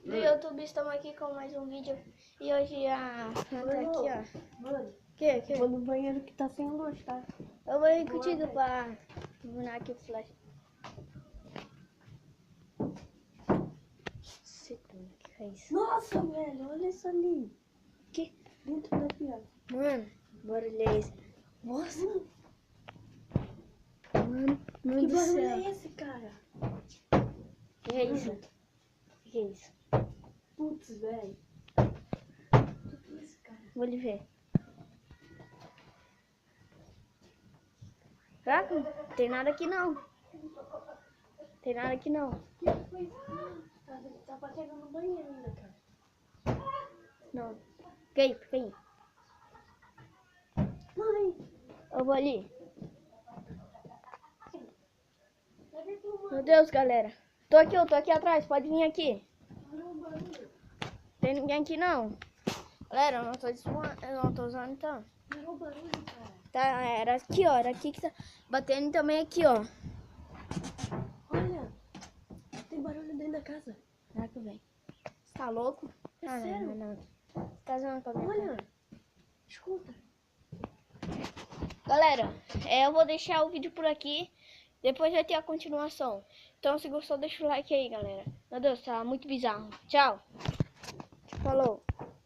do YouTube, estamos aqui com mais um vídeo. E hoje a Fran tá aqui, ó. Mano, Que? vou no banheiro que tá sem luz, tá? Eu vou ir contigo pra iluminar aqui o flash. Que é isso? Nossa, velho, olha isso ali. Que? Dentro daqui, ó. Mano, bora ler isso. Nossa, Mano, meu que Deus do barulho céu. é esse, cara? Que é isso? Que é isso? Putz, velho. O que é isso, cara? Vou lhe ver. Caraca, não tem nada aqui não. Tem nada aqui não. Que foi isso? Tá batendo no banheiro ainda, cara. Não. Fica aí, fica aí. Mãe, Eu vou ali. pega aqui o Meu Deus, galera. Eu tô aqui atrás. Pode vir aqui. barulho. Tem ninguém aqui não. Galera, eu não tô usando então. Parou o barulho, cara. Tá, era aqui, ó. Era aqui que tá batendo também aqui, ó. Olha, tem barulho dentro da casa. Caraca, velho. Você tá louco? É sério? Não. Você tá zoando com a minha cara. Olha, escuta. Galera, eu vou deixar o vídeo por aqui. Depois vai ter a continuação. Então, se gostou, deixa o like aí, galera. Meu Deus, tá muito bizarro. Tchau. Falou.